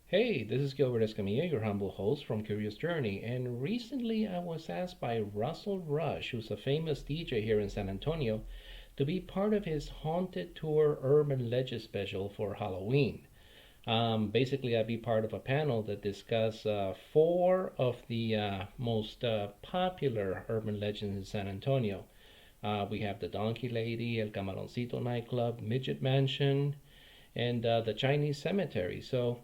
Hey, this is Gilbert Escamilla, your humble host from Curious Journey, and recently I was asked by Russell Rush, who's a famous DJ here in San Antonio, to be part of his Haunted Tour Urban Legend special for Halloween. Basically, I'd be part of a panel that discuss four of the most popular urban legends in San Antonio. We have the Donkey Lady, El Camaroncito nightclub, Midget Mansion, and the Chinese Cemetery. So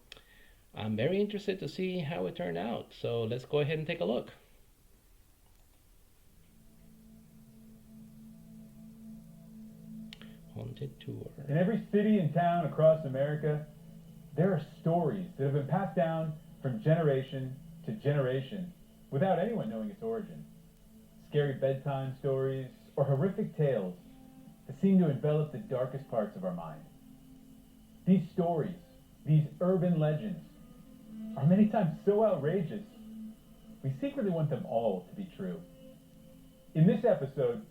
I'm very interested to see how it turned out. So let's go ahead and take a look. Haunted Tour. In every city and town across America, there are stories that have been passed down from generation to generation without anyone knowing its origin. Scary bedtime stories or horrific tales that seem to envelop the darkest parts of our mind. These stories, these urban legends, are many times so outrageous, we secretly want them all to be true. In this episode,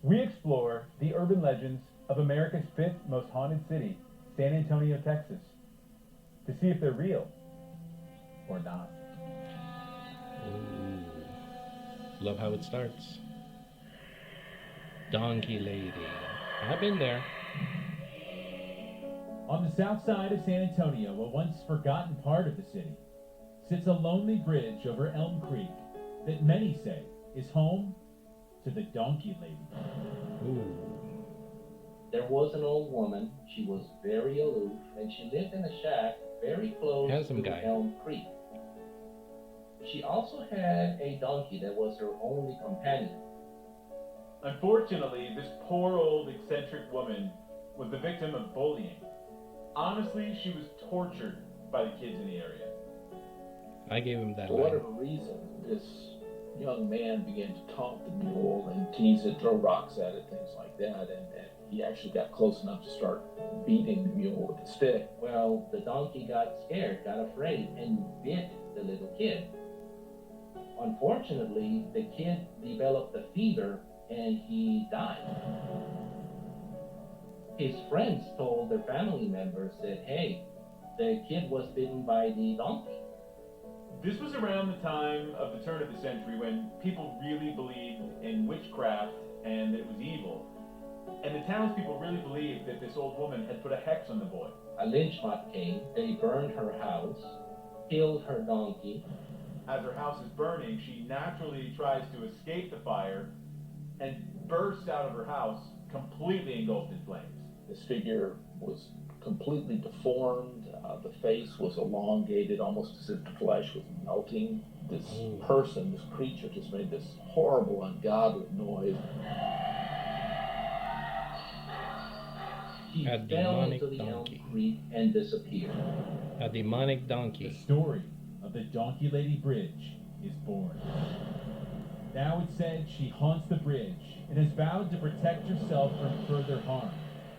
we explore the urban legends of America's fifth most haunted city, San Antonio, Texas, to see if they're real or not. Ooh, love how it starts. Donkey Lady. I've been there. On the south side of San Antonio, a once forgotten part of the city, sits a lonely bridge over Elm Creek that many say is home to the Donkey Lady. Ooh. There was an old woman. She was very aloof, and she lived in a shack very close Handsome to guy. Elm Creek. She also had a donkey that was her only companion. Unfortunately, this poor old eccentric woman was the victim of bullying. Honestly, she was tortured by the kids in the area. I gave him that For line. whatever reason, this young man began to taunt the mule and tease it, throw rocks at it, things like that, and he actually got close enough to start beating the mule with a stick. Well, the donkey got scared, got afraid, and bit the little kid. Unfortunately, the kid developed a fever and he died. His friends told their family members that, hey, the kid was bitten by the donkey. This was around the time of the turn of the century when people really believed in witchcraft and that it was evil. And the townspeople really believed that this old woman had put a hex on the boy. A lynch mob came, they burned her house, killed her donkey. As her house is burning, she naturally tries to escape the fire and bursts out of her house, completely engulfed in flames. This figure was completely deformed. The face was elongated, almost as if the flesh was melting. This person, this creature, just made this horrible, ungodly noise. He A fell demonic into the Elm donkey. Creek and disappeared. A demonic The donkey. story of the Donkey Lady Bridge is born. Now it's said she haunts the bridge and has vowed to protect herself from further harm.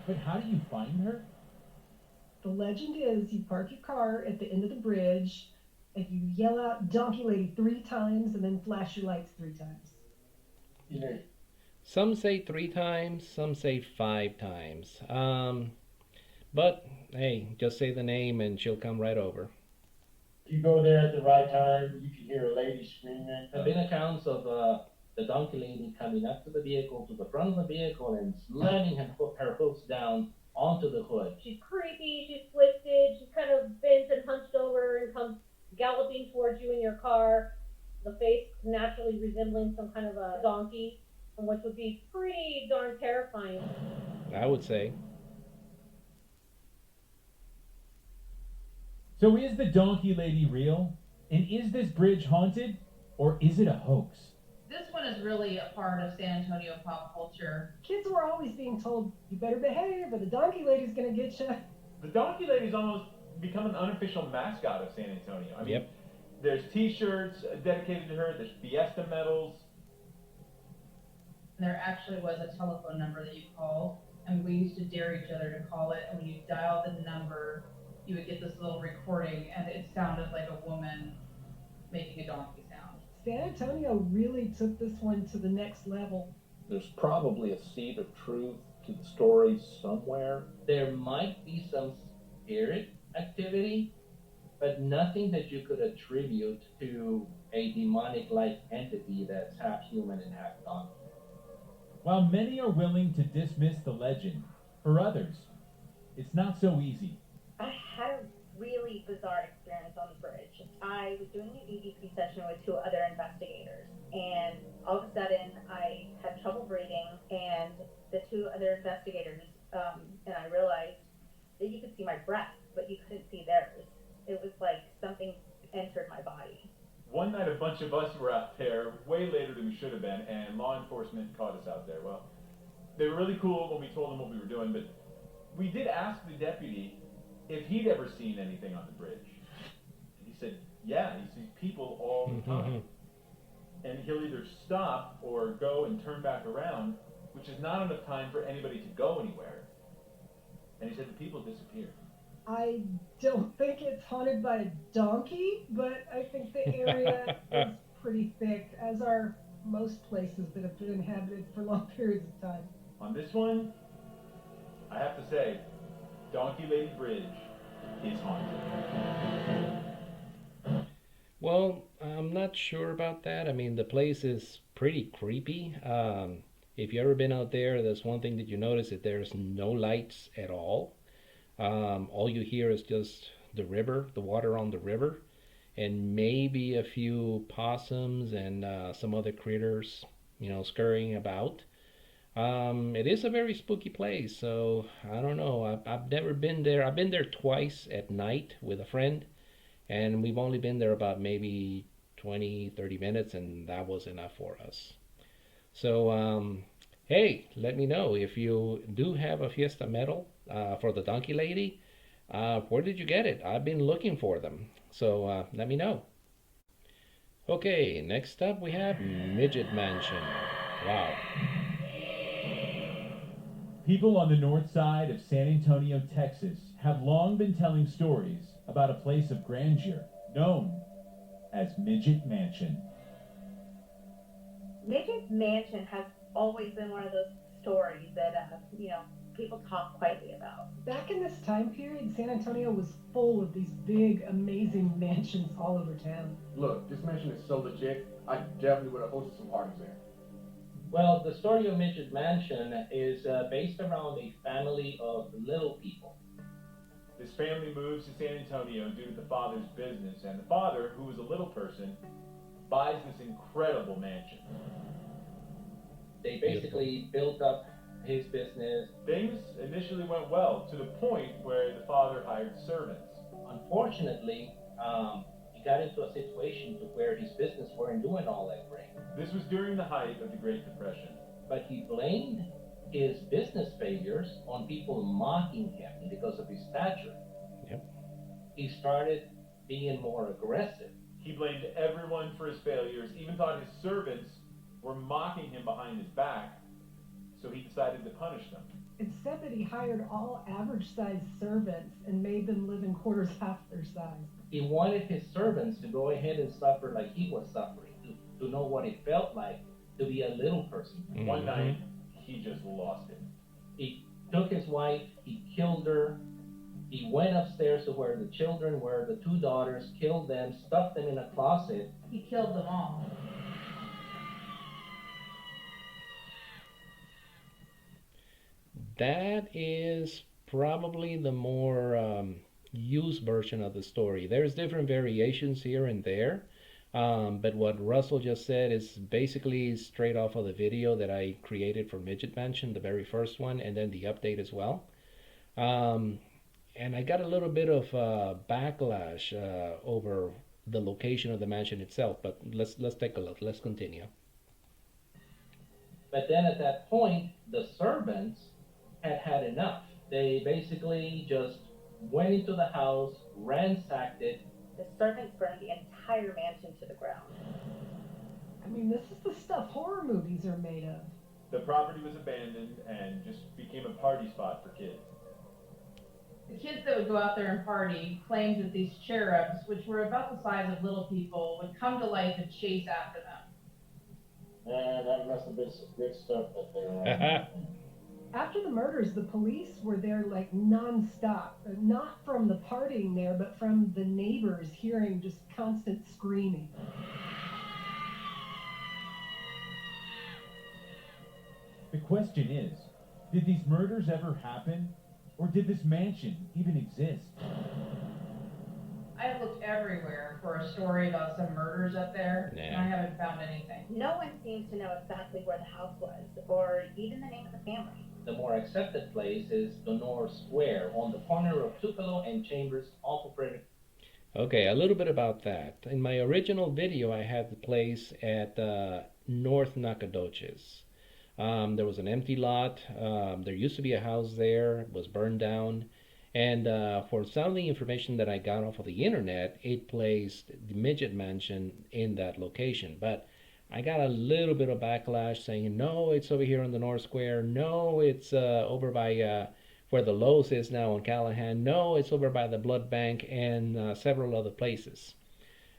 But how do you find her? The legend is you park your car at the end of the bridge and you yell out Donkey Lady 3 times and then flash your lights 3 times. Some say 3 times, some say 5 times. But hey, just say the name and she'll come right over. If you go there at the right time, you can hear a lady screaming. There have been accounts of the donkey lady coming up to the vehicle, to the front of the vehicle, and slamming her hooves down onto the hood. She's creepy, she's twisted, she's kind of bent and hunched over and comes galloping towards you in your car. The face naturally resembling some kind of a donkey, which would be pretty darn terrifying. I would say. So is the Donkey Lady real? And is this bridge haunted? Or is it a hoax? This one is really a part of San Antonio pop culture. Kids were always being told, you better behave or the Donkey Lady's gonna get you. The Donkey Lady's almost become an unofficial mascot of San Antonio. I mean, Yep. there's t-shirts dedicated to her, there's Fiesta medals. And there actually was a telephone number that you call, and we used to dare each other to call it. And when you dial the number, you would get this little recording, and it sounded like a woman making a donkey sound. San Antonio really took this one to the next level. There's probably a seed of truth to the story somewhere. There might be some spirit activity, but nothing that you could attribute to a demonic-like entity that's half human and half donkey. While many are willing to dismiss the legend, for others, it's not so easy. I had a really bizarre experience on the bridge. I was doing an EVP session with two other investigators, and all of a sudden I had trouble breathing, and the two other investigators, and I realized that you could see my breath, but you couldn't see theirs. It was like something entered my body. One night, a bunch of us were out there way later than we should have been, and law enforcement caught us out there. Well, they were really cool when we told them what we were doing, but we did ask the deputy if he'd ever seen anything on the bridge. And he said, yeah, he sees people all the time. And he'll either stop or go and turn back around, which is not enough time for anybody to go anywhere. And he said the people disappeared. I don't think it's haunted by a donkey, but I think the area is pretty thick, as are most places that have been inhabited for long periods of time. On this one, I have to say, Donkey Lady Bridge is haunted. Well, I'm not sure about that. I mean, the place is pretty creepy. If you've ever been out there, that's one thing that you notice, that there's no lights at all. All you hear is just the river, the water on the river, and maybe a few possums and some other critters, scurrying about. It is a very spooky place, so I don't know. I've never been there. I've been there twice at night with a friend, and we've only been there about maybe 20, 30 minutes, and that was enough for us. So, hey, let me know if you do have a Fiesta medal for the Donkey Lady. Where did you get it? I've been looking for them, so let me know. Okay, next up we have Midget Mansion. Wow. People on the north side of San Antonio, Texas, have long been telling stories about a place of grandeur known as Midget Mansion. Midget Mansion has always been one of those stories that, people talk quietly about. Back in this time period, San Antonio was full of these big, amazing mansions all over town. Look, this mansion is so legit, I definitely would have hosted some parties there. Well, the story of Midget Mansion is based around a family of little people. This family moves to San Antonio due to the father's business, and the father, who was a little person, buys this incredible mansion. They basically built up his business. Things initially went well, to the point where the father hired servants. Unfortunately, he got into a situation to where his business weren't doing all that great. This was during the height of the Great Depression. But he blamed his business failures on people mocking him because of his stature. Yep. He started being more aggressive. He blamed everyone for his failures, even thought his servants were mocking him behind his back, so he decided to punish them. It said that he hired all average-sized servants and made them live in quarters half their size. He wanted his servants to go ahead and suffer like he was suffering, to know what it felt like to be a little person. Mm-hmm. One night, he just lost it. He took his wife, he killed her, he went upstairs to where the children were, the two daughters, killed them, stuffed them in a closet. He killed them all. That is probably the more used version of the story. There's different variations here and there, but what Russell just said is basically straight off of the video that I created for Midget Mansion, the very first one, and then the update as well. And I got a little bit of backlash over the location of the mansion itself, but let's take a look. Let's continue. But then at that point, the servants had enough. They basically just went into the house, ransacked it. The servants burned the entire mansion to the ground. I mean, this is the stuff horror movies are made of. The property was abandoned and just became a party spot for kids. The kids that would go out there and party claimed that these cherubs, which were about the size of little people, would come to life and chase after them. That must have been some good stuff that they were on. After the murders, the police were there like nonstop. Not from the partying there, but from the neighbors hearing just constant screaming. The question is, did these murders ever happen? Or did this mansion even exist? I have looked everywhere for a story about some murders up there, and I haven't found anything. No one seems to know exactly where the house was, or even the name of the family. The more accepted place is Donor Square on the corner of Tupelo and Chambers off of Frederick. Okay, a little bit about that. In my original video, I had the place at North Nacogdoches. There was an empty lot. There used to be a house there. It was burned down. And for some of the information that I got off of the internet, it placed the Midget Mansion in that location. But I got a little bit of backlash saying, no, it's over here on the North Square. No, it's over by where the Lowe's is now on Callahan. No, it's over by the Blood Bank and several other places.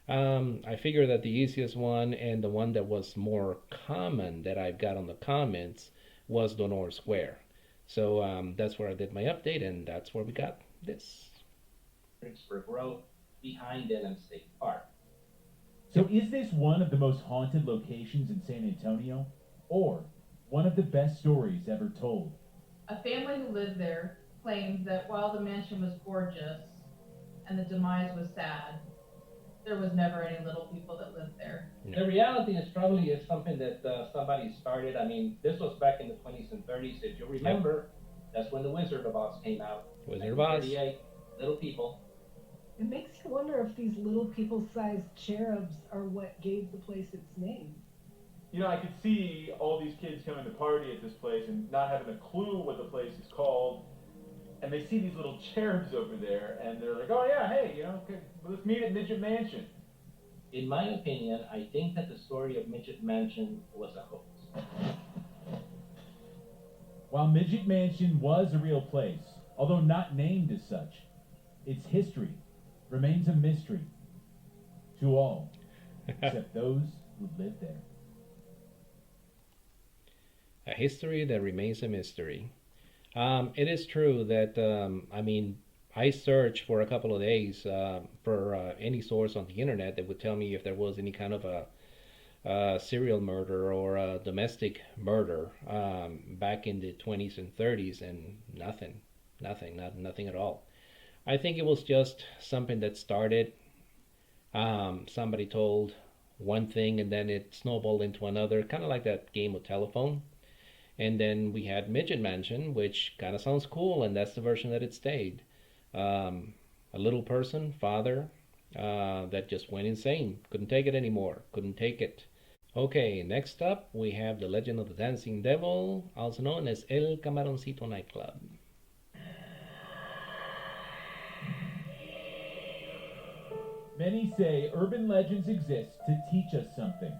I figure that the easiest one and the one that was more common that I've got on the comments was Donor Square. So that's where I did my update, and that's where we got this. Fredericksburg Road, behind Denham State Park. So is this one of the most haunted locations in San Antonio? Or one of the best stories ever told? A family who lived there claims that while the mansion was gorgeous and the demise was sad, there was never any little people that lived there. The reality is probably is something that somebody started. I mean, this was back in the 20s and 30s. If you remember, that's when the Wizard of Oz came out. Wizard of Oz. Little people. It makes you wonder if these little people-sized cherubs are what gave the place its name. You know, I could see all these kids coming to party at this place and not having a clue what the place is called. And they see these little cherubs over there, and they're like, oh yeah, hey, you know, let's meet at Midget Mansion. In my opinion, I think that the story of Midget Mansion was a hoax. While Midget Mansion was a real place, although not named as such, its history remains a mystery to all, except those who live there. A history that remains a mystery. It is true that, I mean, I searched for a couple of days for any source on the internet that would tell me if there was any kind of a serial murder or a domestic murder back in the 20s and 30s, and nothing at all. I think it was just something that started. Somebody told one thing and then it snowballed into another, kind of like that game of telephone. And then we had Midget Mansion, which kind of sounds cool, and that's the version that it stayed. A little person, father, that just went insane. Couldn't take it anymore. Couldn't take it. Okay, next up we have the Legend of the Dancing Devil, also known as El Camaroncito Nightclub. Many say urban legends exist to teach us something.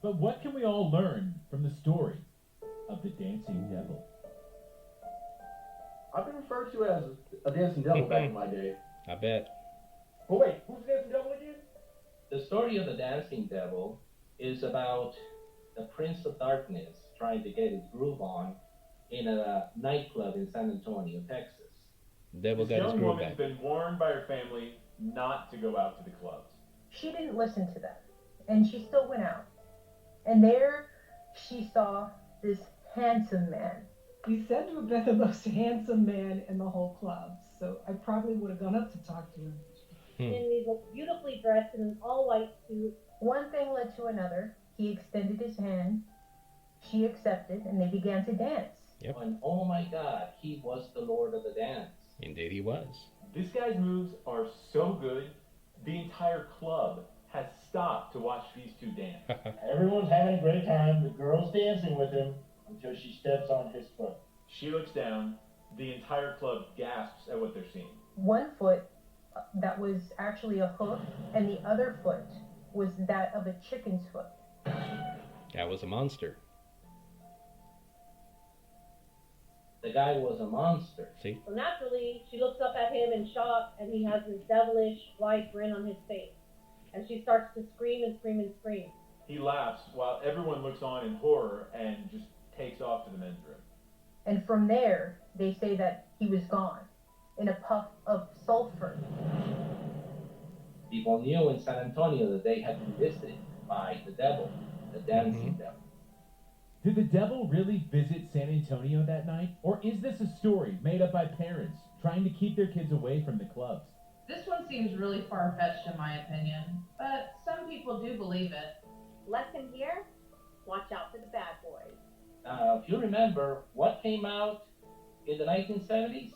But what can we all learn from the story of the Dancing Devil? I've been referred to as a dancing devil back in my day. I bet. But wait, who's the dancing devil again? The story of the Dancing Devil is about the Prince of Darkness trying to get his groove on in a nightclub in San Antonio, Texas. Devil This got his young groove woman's back. been warned by her family not to go out to the clubs. She didn't listen to them, and she still went out. And there she saw this handsome man. He's said to have been the most handsome man in the whole club, so I probably would have gone up to talk to him. And he was beautifully dressed in an all-white suit. One thing led to another. He extended his hand. She accepted, and they began to dance. Yep. And oh my God, he was the Lord of the Dance. Indeed he was. This guy's moves are so good, the entire club has stopped to watch these two dance. Everyone's having a great time. The girl's dancing with him until she steps on his foot. She looks down, the entire club gasps at what they're seeing. One foot that was actually a hoof, and the other foot was that of a chicken's foot. That was a monster. The guy was a monster. See? So naturally, she looks up at him in shock, and he has this devilish, wide grin on his face. And she starts to scream and scream and scream. He laughs while everyone looks on in horror and just takes off to the men's room. And from there, they say that he was gone in a puff of sulfur. People knew in San Antonio that they had been visited by the devil, the dancing devil. Did the devil really visit San Antonio that night? Or is this a story made up by parents trying to keep their kids away from the clubs? This one seems really far-fetched in my opinion, but some people do believe it. Lesson here, watch out for the bad boys. If you remember, what came out in the 1970s?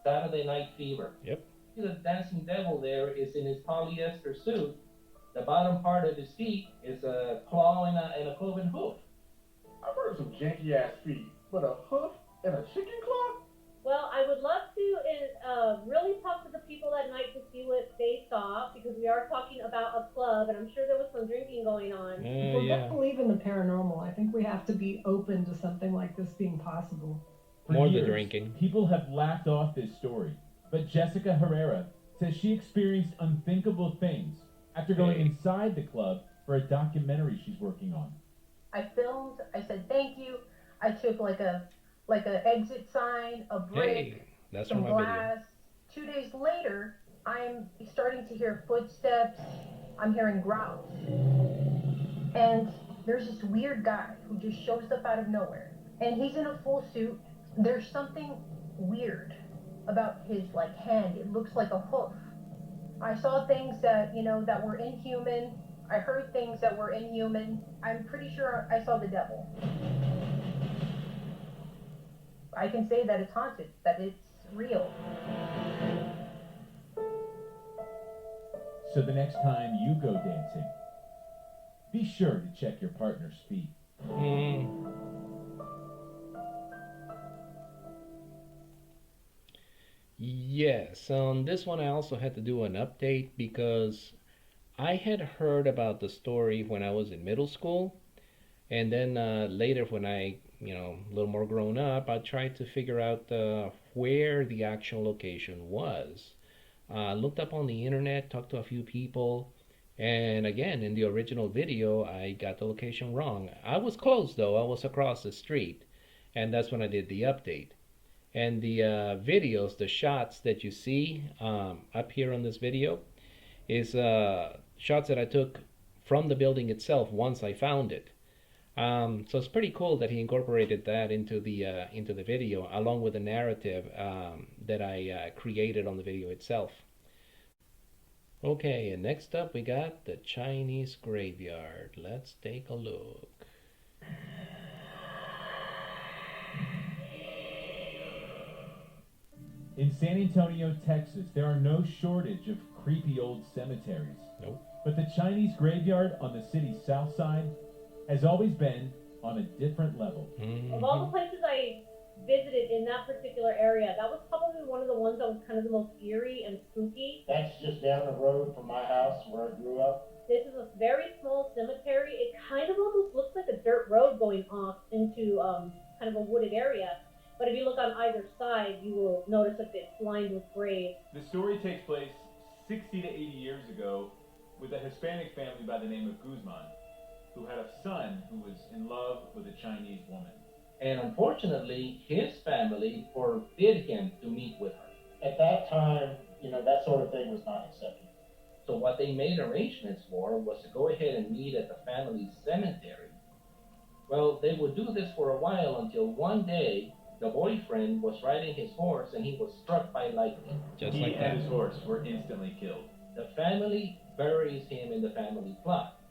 Saturday Night Fever. Yep. The dancing devil there is in his polyester suit. The bottom part of his feet is a claw and a cloven hoof. I've heard of some janky ass feet, but a hoof and a chicken claw? Well, I would love to really talk to the people that night to see what they saw, because we are talking about a club, and I'm sure there was some drinking going on. If we're going to believe in the paranormal, I think we have to be open to something like this being possible. For More years, the drinking. People have laughed off this story, but Jessica Herrera says she experienced unthinkable things after going inside the club for a documentary she's working on. I filmed, I said thank you, I took like a exit sign, a brick, That's some from my glass. 2 days later, I'm starting to hear footsteps, I'm hearing growls. And there's this weird guy who just shows up out of nowhere. And he's in a full suit. There's something weird about his hand. It looks like a hoof. I saw things that, that were inhuman. I heard things that were inhuman. I'm pretty sure I saw the devil. I can say that it's haunted, that it's real. So the next time you go dancing, be sure to check your partner's feet. Yes, on this one I also had to do an update because I had heard about the story when I was in middle school, and then later when I, a little more grown up, I tried to figure out where the actual location was. Looked up on the internet, talked to a few people, and again, in the original video, I got the location wrong. I was close though, I was across the street, and that's when I did the update. And the videos, the shots that you see up here on this video is shots that I took from the building itself once I found it. So it's pretty cool that he incorporated that into the video along with the narrative that I created on the video itself. Okay, and next up we got the Chinese graveyard. Let's take a look. In San Antonio, Texas, there are no shortage of creepy old cemeteries. Nope. But the Chinese graveyard on the city's south side has always been on a different level. Of all the places I visited in that particular area, that was probably one of the ones that was kind of the most eerie and spooky. That's just down the road from my house where I grew up. This is a very small cemetery. It kind of almost looks like a dirt road going off into kind of a wooded area. But if you look on either side, you will notice that it's lined with graves. The story takes place 60 to 80 years ago with a Hispanic family by the name of Guzman, who had a son who was in love with a Chinese woman. And unfortunately, his family forbid him to meet with her. At that time, that sort of thing was not accepted. So what they made arrangements for was to go ahead and meet at the family cemetery. Well, they would do this for a while until one day, the boyfriend was riding his horse and he was struck by lightning. Just like that. He and his horse were instantly killed. The family buries him in the family plot.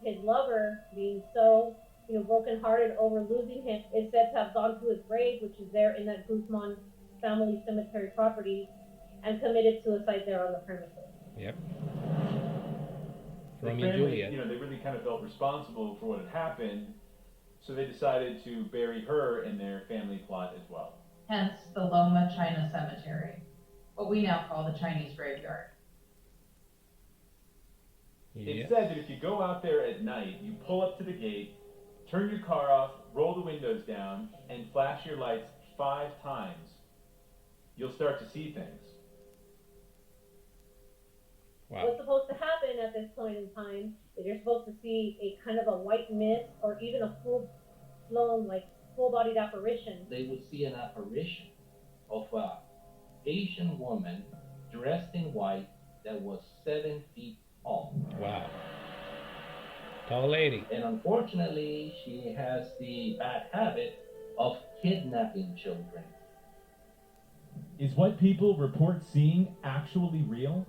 His lover, being so, brokenhearted over losing him, is said to have gone to his grave, which is there in that Guzman family cemetery property, and committed suicide there on the premises. Yep. The family, they really kind of felt responsible for what had happened, so they decided to bury her in their family plot as well. Hence the Loma China Cemetery, what we now call the Chinese graveyard. It's said that if you go out there at night, you pull up to the gate, turn your car off, roll the windows down, and flash your lights 5 times, you'll start to see things. Wow. What's supposed to happen at this point in time is you're supposed to see a kind of a white mist or even a full-blown full-bodied apparition. They would see an apparition of a Asian woman dressed in white that was 7 feet tall. Wow. Tall lady. And unfortunately, she has the bad habit of kidnapping children. Is what people report seeing actually real?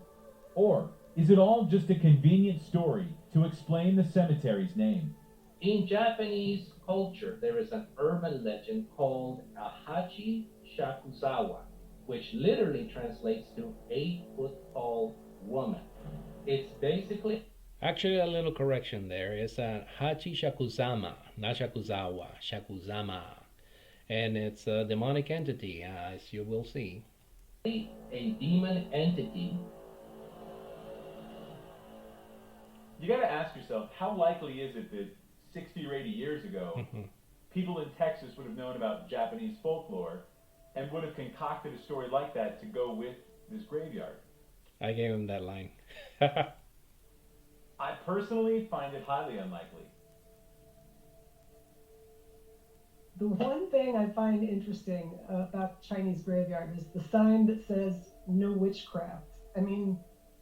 Or is it all just a convenient story to explain the cemetery's name? In Japanese culture, there is an urban legend called a Hachi Shakuzawa, which literally translates to 8 foot tall woman. It's basically... Actually, a little correction there. It's a Hachi Shakuzama, not Shakuzawa, Shakuzama. And it's a demonic entity, as you will see. A demon entity. You gotta ask yourself, how likely is it that 60 or 80 years ago, people in Texas would have known about Japanese folklore and would have concocted a story like that to go with this graveyard? I gave him that line. I personally find it highly unlikely. The one thing I find interesting about the Chinese graveyard is the sign that says no witchcraft. I mean,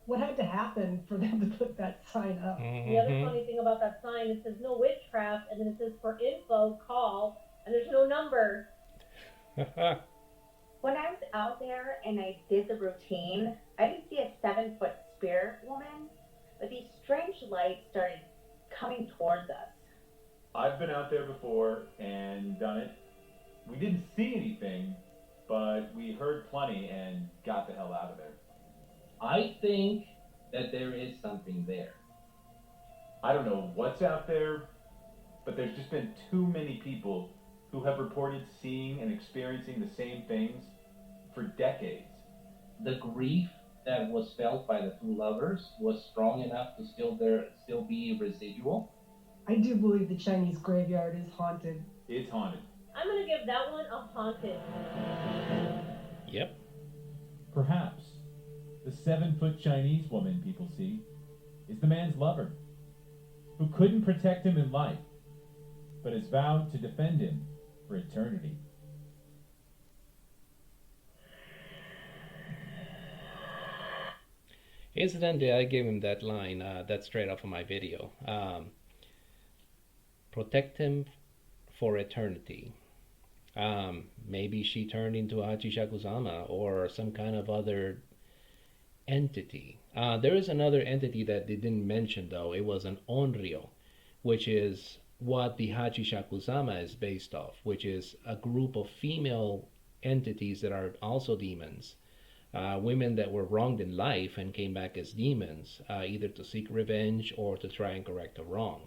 what had to happen for them to put that sign up? The other funny thing about that sign, it says no witchcraft, and then it says for info, call, and there's no number. When I was out there and I did the routine, I didn't see a 7-foot spirit woman, but these strange lights started coming towards us. I've been out there before and done it. We didn't see anything, but we heard plenty and got the hell out of there. I think that there is something there. I don't know what's out there, but there's just been too many people who have reported seeing and experiencing the same things for decades. The grief that was felt by the two lovers was strong enough to still be residual. I do believe the Chinese graveyard is haunted. It's haunted. I'm going to give that one a haunted. Yep. Perhaps the 7-foot Chinese woman people see is the man's lover, who couldn't protect him in life, but has vowed to defend him for eternity. Incidentally, I gave him that line, that's straight off of my video. Protect him for eternity. Maybe she turned into Hachi Shakuzama or some kind of other entity. There is another entity that they didn't mention though. It was an onryo, which is what the Hachi Shakuzama is based off, which is a group of female entities that are also demons. Women that were wronged in life and came back as demons, either to seek revenge or to try and correct a wrong.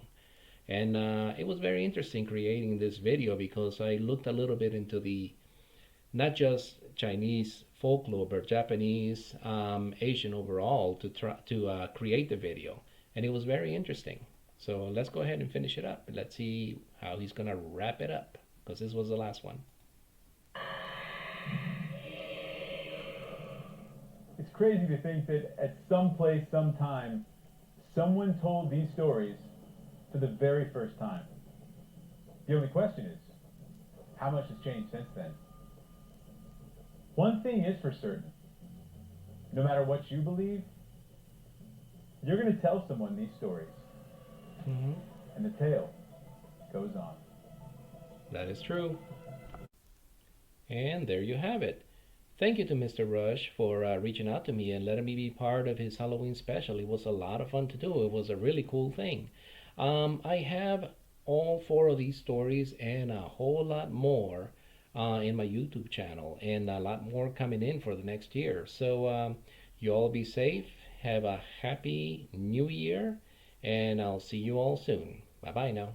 And it was very interesting creating this video because I looked a little bit into the not just Chinese folklore but Japanese, Asian overall to try to create the video, and it was very interesting. So let's go ahead and finish it up. Let's see how he's gonna wrap it up because this was the last one. It's crazy to think that at some place, sometime, someone told these stories for the very first time. The only question is, how much has changed since then? One thing is for certain. No matter what you believe, you're going to tell someone these stories. And the tale goes on. That is true. And there you have it. Thank you to Mr. Rush for reaching out to me and letting me be part of his Halloween special. It was a lot of fun to do. It was a really cool thing. I have all 4 of these stories and a whole lot more in my YouTube channel, and a lot more coming in for the next year. So you all be safe. Have a happy new year, and I'll see you all soon. Bye bye now.